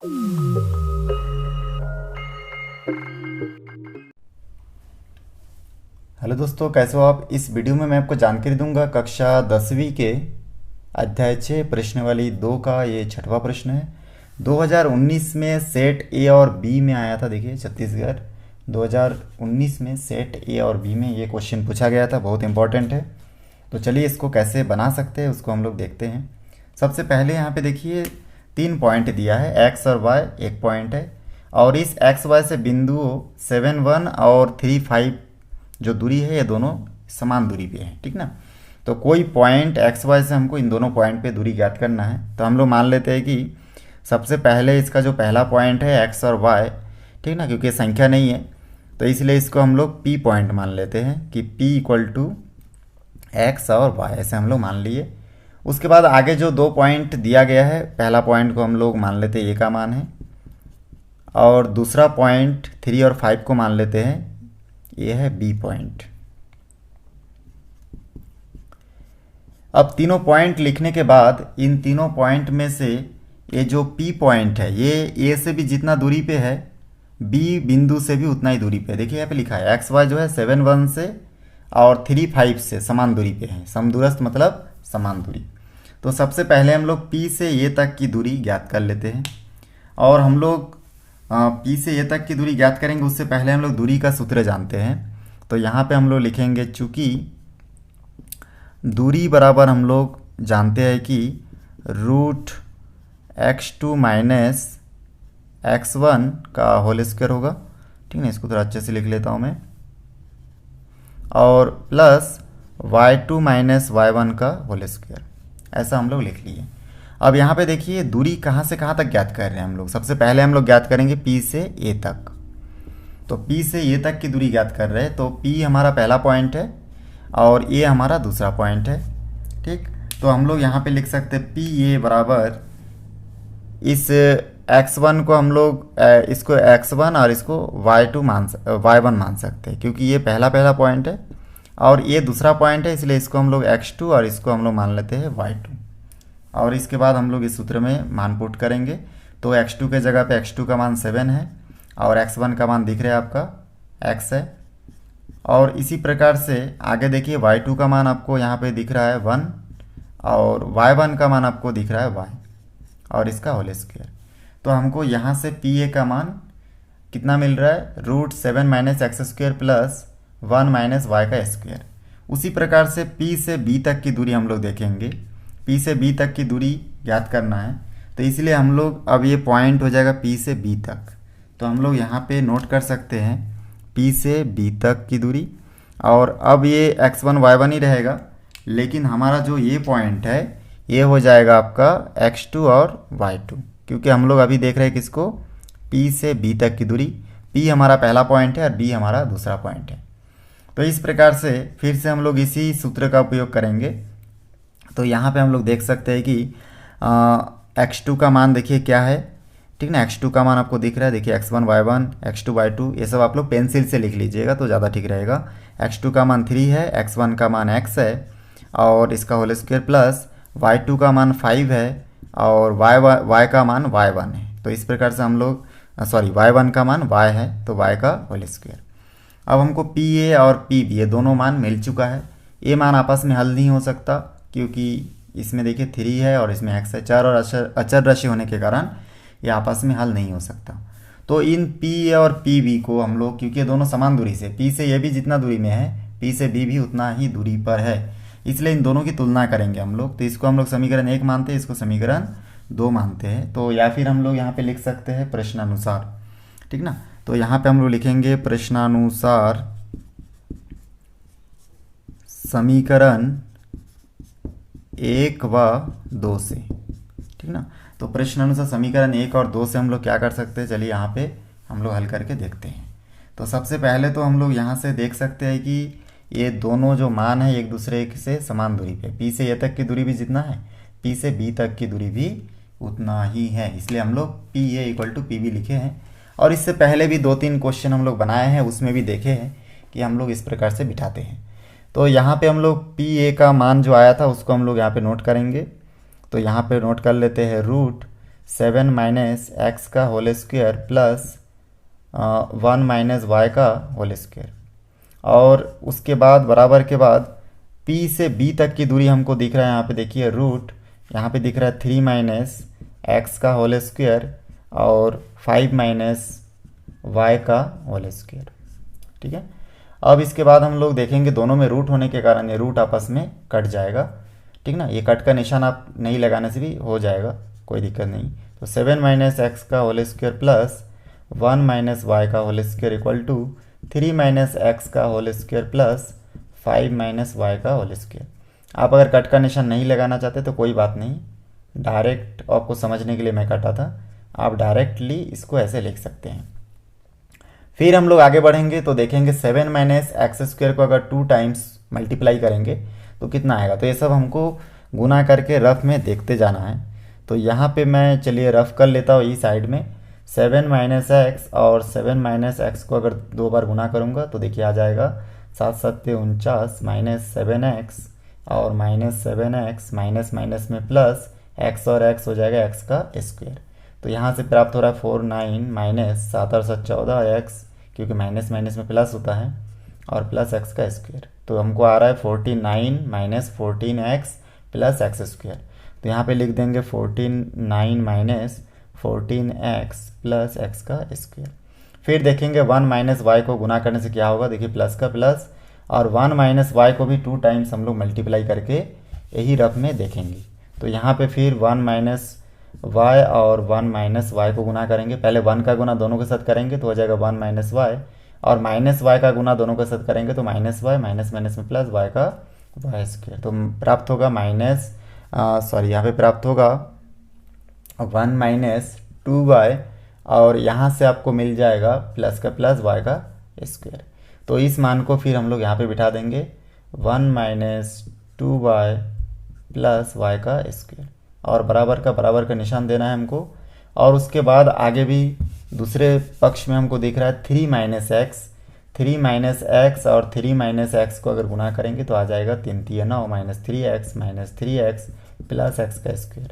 Hello दोस्तों, कैसे हो आप। इस वीडियो में मैं आपको जानकारी दूंगा कक्षा 10वीं के अध्याय 6 प्रश्नावली 2 का ये 6वां प्रश्न है। 2019 में सेट ए और बी में आया था। देखिए छत्तीसगढ़ 2019 में सेट ए और बी में ये क्वेश्चन पूछा गया था, बहुत इंपॉर्टेंट है। तो चलिए इसको कैसे बना सकते हैं उसको हम लोग देखते हैं। सबसे पहले यहाँ पे देखिए 3 पॉइंट दिया है, एक्स और वाई एक पॉइंट है, और इस एक्स वाई से बिंदु 7 1 और 3 5 जो दूरी है ये दोनों समान दूरी पे है, ठीक ना। तो कोई पॉइंट एक्स वाई से हमको इन दोनों पॉइंट पे दूरी ज्ञात करना है। तो हम लोग मान लेते हैं कि सबसे पहले इसका जो पहला पॉइंट है एक्स और वाई, ठीक ना, क्योंकि संख्या नहीं है तो इसलिए इसको हम लोग पी पॉइंट मान लेते हैं कि पी इक्वल टू एक्स और वाई, ऐसे हम लोग मान लिए। उसके बाद आगे जो 2 पॉइंट दिया गया है, पहला पॉइंट को हम लोग मान लेते हैं ए का मान है, और दूसरा पॉइंट 3 और 5 को मान लेते हैं ये है बी पॉइंट। अब तीनों पॉइंट लिखने के बाद इन तीनों पॉइंट में से ये जो पी पॉइंट है ये ए से भी जितना दूरी पे है, बी बिंदु से भी उतना ही दूरी पे है। देखिए यहाँ पे लिखा है एक्स वाई जो है 7 1 से और 3 5 से समान दूरी पे है। समदूरस्थ मतलब समान दूरी। तो सबसे पहले हम लोग पी से ए तक की दूरी ज्ञात कर लेते हैं, और हम लोग पी से ए तक की दूरी ज्ञात करेंगे उससे पहले हम लोग दूरी का सूत्र जानते हैं। तो यहाँ पे हम लोग लिखेंगे, चूँकि दूरी बराबर हम लोग जानते हैं कि रूट x2 माइनस x1 का होल स्क्वायर होगा, ठीक है। इसको थोड़ा अच्छे से लिख लेता हूँ मैं, और प्लस y2 माइनस y1 का होल स्क्वायर, ऐसा हम लोग लिख लिए। अब यहाँ पे देखिए दूरी कहाँ से कहाँ तक ज्ञात कर रहे हैं हम लोग। सबसे पहले हम लोग ज्ञात करेंगे P से A तक। तो P से A तक की दूरी ज्ञात कर रहे हैं, तो P हमारा पहला पॉइंट है और A हमारा दूसरा पॉइंट है, ठीक। तो हम लोग यहाँ पे लिख सकते हैं PA बराबर इस x1 को हम लोग इसको x1 और इसको y1 मान सकते हैं, क्योंकि ये पहला पॉइंट है और ये दूसरा पॉइंट है, इसलिए इसको हम लोग x2 और इसको हम लोग मान लेते हैं y2। और इसके बाद हम लोग इस सूत्र में मान पुट करेंगे। तो x2 के जगह पे x2 का मान 7 है और x1 का मान दिख रहा है आपका x है। और इसी प्रकार से आगे देखिए y2 का मान आपको यहाँ पे दिख रहा है 1 और y1 का मान आपको दिख रहा है y और इसका होल स्क्वायर। तो हमको यहाँ से PA का मान कितना मिल रहा है, root 7 minus x square plus 1 minus Y का स्क्वायर। उसी प्रकार से P से B तक की दूरी हम लोग देखेंगे। P से B तक की दूरी ज्ञात करना है, तो इसलिए हम लोग अब ये पॉइंट हो जाएगा P से B तक। तो हम लोग यहाँ पे नोट कर सकते हैं P से B तक की दूरी, और अब ये x1 y1 ही रहेगा, लेकिन हमारा जो ये पॉइंट है ये हो जाएगा आपका x2 और y2, क्योंकि हम लोग अभी देख रहे हैं किसको, P से B तक की दूरी। P हमारा पहला पॉइंट है और B हमारा दूसरा पॉइंट है। तो इस प्रकार से फिर से हम लोग इसी सूत्र का उपयोग करेंगे। तो यहाँ पे हम लोग देख सकते हैं कि x2 का मान देखिए क्या है, ठीक ना। x2 का मान आपको दिख रहा है, देखिए x1 y1 x2 y2, ये सब आप लोग पेंसिल से लिख लीजिएगा तो ज़्यादा ठीक रहेगा। x2 का मान 3 है, x1 का मान x है और इसका होल स्क्वायर, प्लस y2 का मान 5 है और y का मान y1 है। तो इस प्रकार से हम लोग y1 का मान y है तो y का होल स्क्वायर। अब हमको PA और PB ये दोनों मान मिल चुका है। ये मान आपस में हल नहीं हो सकता, क्योंकि इसमें देखिए 3 है और इसमें x है, चर और अचर राशि होने के कारण ये आपस में हल नहीं हो सकता। तो इन PA और PB को हम लोग, क्योंकि ये दोनों समान दूरी से, P से ये भी जितना दूरी में है P से B भी उतना ही दूरी पर है, इसलिए इन दोनों की तुलना करेंगे हम लोग। तो इसको हम लोग समीकरण 1 मानते हैं, इसको समीकरण 2 मानते हैं। तो या फिर हम लोग यहाँ पे लिख सकते हैं प्रश्नानुसार, ठीक ना। तो यहाँ पे हम लोग लिखेंगे प्रश्नानुसार समीकरण 1 व 2 से, ठीक ना। तो प्रश्नानुसार समीकरण 1 और 2 से हम लोग क्या कर सकते हैं, चलिए यहाँ पे हम लोग हल करके देखते हैं। तो सबसे पहले तो हम लोग यहाँ से देख सकते हैं कि ये दोनों जो मान है एक दूसरे से समान दूरी पे, P से A तक की दूरी भी जितना है P से B तक की दूरी भी उतना ही है, इसलिए हम लोग PA इक्वल टू PB लिखे हैं। और इससे पहले भी 2-3 क्वेश्चन हम लोग बनाए हैं, उसमें भी देखे हैं कि हम लोग इस प्रकार से बिठाते हैं। तो यहाँ पे हम लोग PA का मान जो आया था उसको हम लोग यहाँ पे नोट करेंगे। तो यहाँ पे नोट कर लेते हैं रूट 7 माइनस एक्स का whole square plus 1 minus Y का होल स्क्वायर। और उसके बाद बराबर के बाद P से B तक की दूरी हमको दिख रहा है, यहाँ पे देखिए रूट, यहाँ पे दिख रहा है 3 माइनस एक्स का होल स्क्वायर और 5 माइनस वाई का होल स्क्वायर। ठीक है, अब इसके बाद हम लोग देखेंगे दोनों में रूट होने के कारण ये रूट आपस में कट जाएगा। ठीक ना, ये कट का निशान आप नहीं लगाने से भी हो जाएगा, कोई दिक्कत नहीं। तो 7 माइनस एक्स का whole square plus 1 minus Y का whole square equal to 3 minus x का whole square plus 5 minus Y का होल स्क्वायर। आप अगर कट का निशान नहीं लगाना चाहते तो कोई बात नहीं, डायरेक्ट आपको समझने के लिए मैं काटा था, आप डायरेक्टली इसको ऐसे लिख सकते हैं। फिर हम लोग आगे बढ़ेंगे तो देखेंगे 7 माइनस एक्स स्क्वायर को अगर 2 टाइम्स मल्टीप्लाई करेंगे तो कितना आएगा। तो ये सब हमको गुना करके रफ में देखते जाना है। तो यहाँ पे मैं चलिए रफ कर लेता हूँ ई साइड में। 7 माइनस एक्स और 7 माइनस एक्स को अगर 2 बार गुना करूँगा तो देखिए आ जाएगा 7 7 49 माइनस 7x और माइनस 7x, माइनस माइनस में प्लस x और x हो जाएगा x का स्क्वायर। तो यहाँ से प्राप्त हो रहा है 49 माइनस 7 और 7 14x, क्योंकि माइनस माइनस में प्लस होता है, और प्लस x का स्क्वायर। तो हमको आ रहा है 49 minus 14x plus x square. तो यहाँ पे लिख देंगे 49 माइनस 14x प्लस एक्स का स्क्वायर। फिर देखेंगे 1 माइनस वाई को गुना करने से क्या होगा, देखिए प्लस का प्लस, और 1 माइनस वाई को भी 2 टाइम्स हम लोग मल्टीप्लाई करके यही रफ में देखेंगे। तो यहाँ पे फिर 1 माइनस वाई और 1 माइनस वाई को गुना करेंगे। पहले 1 का गुना दोनों के साथ करेंगे तो हो जाएगा 1 माइनस वाई, और माइनस वाई का गुना दोनों के साथ करेंगे तो माइनस वाई, माइनस माइनस में प्लस वाई का वाई स्क्वायर। तो प्राप्त होगा यहाँ पे प्राप्त होगा 1 माइनस 2y, और यहाँ से आपको मिल जाएगा प्लस का प्लस y का स्क्वायर। तो इस मान को फिर हम लोग यहाँ पे बिठा देंगे 1 माइनस 2y प्लस y का स्क्वायर, और बराबर का निशान देना है हमको। और उसके बाद आगे भी दूसरे पक्ष में हमको दिख रहा है 3 माइनस एक्स और 3 माइनस एक्स को अगर गुना करेंगे तो आ जाएगा 3 3 9 माइनस 3x प्लस एक्स का स्क्वायर,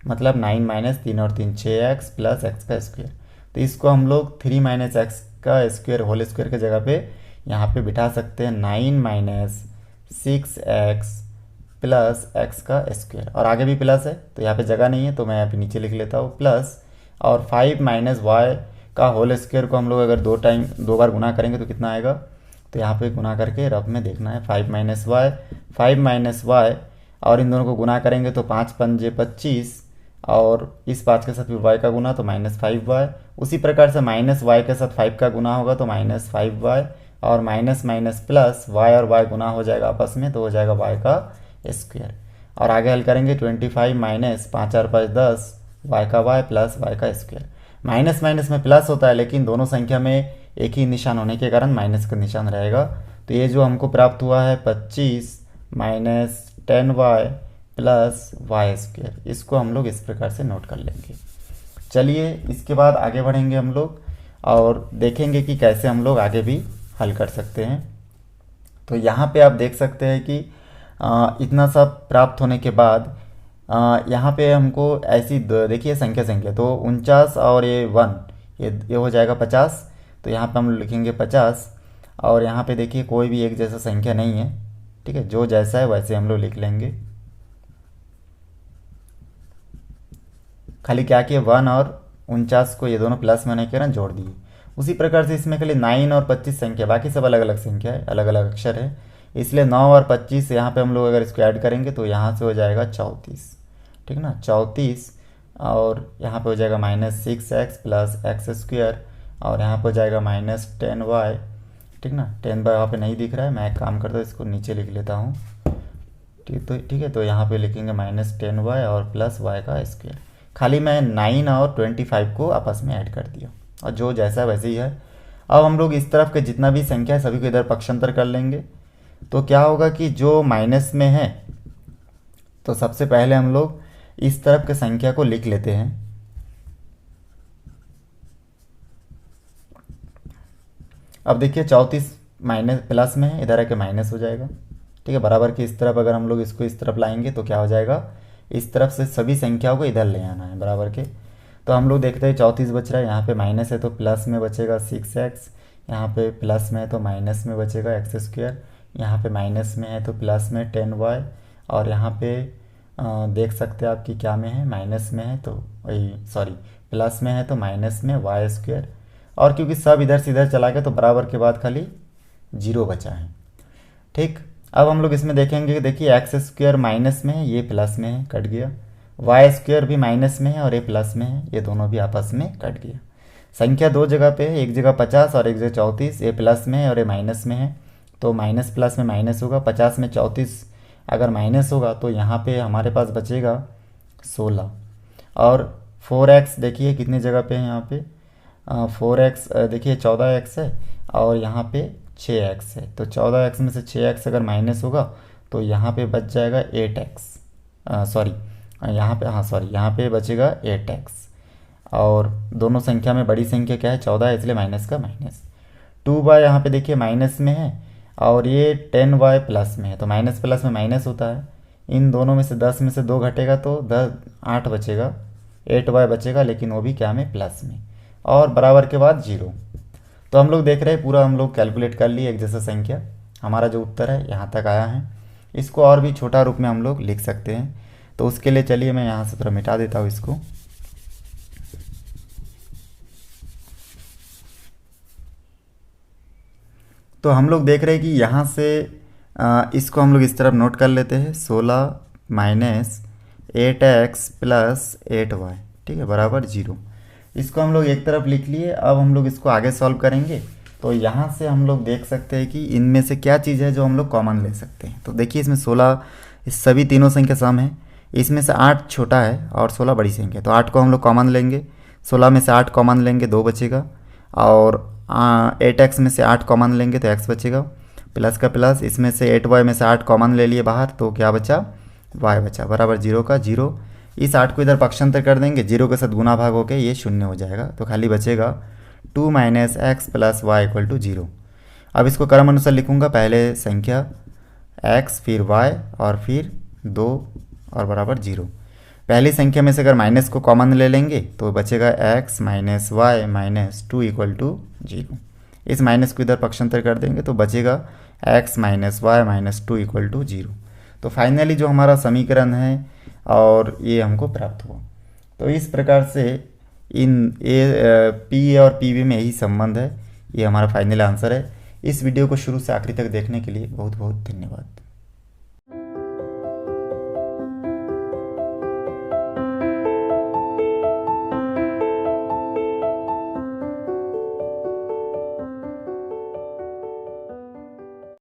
मतलब 9 माइनस 3 और 3 6x प्लस एक्स का स्क्वायर। तो इसको हम लोग 3 माइनस एक्स का स्क्वायर होल स्क्वायर की जगह पे यहाँ पे बिठा सकते हैं 9 माइनस 6x प्लस एक्स का स्क्वायर, और आगे भी प्लस है तो यहाँ पे जगह नहीं है तो मैं यहाँ पे नीचे लिख लेता हूँ प्लस, और 5 माइनस वाई का होल स्क्वायर को हम लोग अगर 2 बार गुना करेंगे तो कितना आएगा। तो यहाँ पे गुना करके रफ में देखना है 5 माइनस वाई, और इन दोनों को गुना करेंगे तो 5 पंजे 25, और इस 5 के साथ फिर y का गुना तो माइनस 5y। उसी प्रकार से माइनस y के साथ 5 का गुना होगा तो माइनस 5y, और माइनस माइनस प्लस y और y गुना हो जाएगा आपस में तो हो जाएगा y का स्क्वायर। और आगे हल करेंगे 25 माइनस 5 और 5 10 y का y प्लस y का स्क्वायर। माइनस माइनस में प्लस होता है, लेकिन दोनों संख्या में एक ही निशान होने के कारण माइनस का निशान रहेगा। तो ये जो हमको प्राप्त हुआ है 25 minus 10y plus Y square, इसको हम लोग इस प्रकार से नोट कर लेंगे। चलिए इसके बाद आगे बढ़ेंगे हम लोग और देखेंगे कि कैसे हम लोग आगे भी हल कर सकते हैं। तो यहाँ पे आप देख सकते हैं कि इतना सब प्राप्त होने के बाद यहाँ पे हमको ऐसी देखिए संख्या तो 49 और ये 1 ये हो जाएगा 50। तो यहाँ पे हम लिखेंगे 50, और यहाँ पे देखिए कोई भी एक जैसा संख्या नहीं है, ठीक है, जो जैसा है वैसे हम लोग लिख लेंगे। खाली क्या किए 1 और 49 को ये दोनों प्लस में होने के कारण जोड़ दिए। उसी प्रकार से इसमें खाली 9 और 25 संख्या, बाकी सब अलग अलग संख्या है, अलग अलग अक्षर है, इसलिए 9 और 25 यहाँ पे हम लोग अगर इसको ऐड करेंगे तो यहाँ से हो जाएगा 34, ठीक ना 34, और यहाँ पे हो जाएगा minus 6x plus x square, और यहाँ पे हो जाएगा माइनस 10y, ठीक ना 10y यहाँ पे नहीं दिख रहा है, मैं एक काम करता हूँ इसको नीचे लिख लेता हूँ, ठीक है। तो यहाँ पे लिखेंगे माइनस 10y और प्लस y का स्क्वायर। खाली मैं 9 और 25 को आपस में ऐड कर दिया, और जो जैसा वैसे ही है। अब हम लोग इस तरफ के जितना भी संख्या है सभी को इधर पक्षांतर कर लेंगे। तो क्या होगा कि जो माइनस में है तो सबसे पहले हम लोग इस तरफ के संख्या को लिख लेते हैं। अब देखिए 34 माइनस प्लस में है, इधर आके माइनस हो जाएगा, ठीक है। बराबर की इस तरफ अगर हम लोग इसको इस तरफ लाएंगे तो क्या हो जाएगा, इस तरफ से सभी संख्याओं को इधर ले आना है बराबर के। तो हम लोग देखते हैं 34 बच रहा है, यहाँ पे माइनस है तो प्लस में बचेगा 6x, यहाँ पे प्लस में है तो माइनस में बचेगा एक्स स्क्वायर, यहाँ पे माइनस में है तो प्लस में 10y, और यहाँ पे देख सकते हैं आपकी क्या में है, माइनस में है तो वही सॉरी प्लस में है तो माइनस में वाई स्क्वायर, और क्योंकि सब इधर से इधर चला गया तो बराबर के बाद खाली 0 बचा है। ठीक, अब हम लोग इसमें देखेंगे, देखिए एक्स स्क्वायर माइनस में है, ये प्लस में है, कट गया। वाई स्क्वायर भी माइनस में है और ये प्लस में है, ये दोनों भी आपस में कट गया। संख्या दो जगह पे है, एक जगह 50 और एक जगह 34, ये प्लस में है और ये माइनस में है, तो माइनस प्लस में माइनस होगा। 50 में 34 अगर माइनस होगा तो यहाँ पे हमारे पास बचेगा 16, और 4x देखिए कितनी जगह पे है, यहाँ पे 4x देखिए 14x है और यहाँ पे 6x है, तो 14x में से 6x अगर माइनस होगा तो यहाँ पे बच जाएगा 8x, सॉरी यहाँ पे, हाँ सॉरी यहाँ पे बचेगा 8x, और दोनों संख्या में बड़ी संख्या क्या है 14 है, इसलिए माइनस का माइनस। 2y यहाँ पे देखिए माइनस में है और ये 10y प्लस में है, तो माइनस प्लस में माइनस होता है। इन दोनों में से 10 में से 2 घटेगा तो 8 बचेगा, 8y बचेगा, लेकिन वो भी क्या में प्लस में, और बराबर के बाद 0। तो हम लोग देख रहे हैं पूरा हम लोग कैलकुलेट कर लिए एक जैसा संख्या, हमारा जो उत्तर है यहाँ तक आया है। इसको और भी छोटा रूप में हम लोग लिख सकते हैं, तो उसके लिए चलिए मैं यहाँ से थोड़ा मिटा देता हूँ इसको। तो हम लोग देख रहे हैं कि यहाँ से इसको हम लोग इस तरफ नोट कर लेते हैं, 16 माइनस 8x प्लस 8y, ठीक है, बराबर 0। इसको हम लोग एक तरफ लिख लिए। अब हम लोग इसको आगे सॉल्व करेंगे, तो यहाँ से हम लोग देख सकते हैं कि इनमें से क्या चीज़ है जो हम लोग कॉमन ले सकते हैं। तो देखिए इसमें 16, इस सभी तीनों संख्या सम है, इसमें से 8 छोटा है और 16 बड़ी संख्या, तो 8 को हम लोग कॉमन लेंगे, 16 में से 8 कॉमन लेंगे 2 बचेगा, और 8x में से 8 कॉमन लेंगे तो x बचेगा, प्लस का प्लस, इसमें से 8y में से 8 कॉमन ले लिए बाहर तो क्या बचा, y बचा, बराबर 0 का 0। इस 8 को इधर पक्षांतर कर देंगे, 0 के साथ गुना भाग होकर ये 0 हो जाएगा, तो खाली बचेगा 2 minus x plus y equal to 0। अब इसको क्रम अनुसार लिखूंगा, पहले संख्या x फिर y और फिर 2 और बराबर 0। पहली संख्या में से अगर माइनस को कॉमन ले लेंगे तो बचेगा x minus y minus 2 equal to 0। इस माइनस को इधर पक्षांतर कर देंगे तो बचेगा x minus y minus 2 equal to 0। तो फाइनली जो हमारा समीकरण है और ये हमको प्राप्त हुआ। तो इस प्रकार से इन पी और पी बी में यही संबंध है, ये हमारा फाइनल आंसर है। इस वीडियो को शुरू से आखिरी तक देखने के लिए बहुत बहुत धन्यवाद।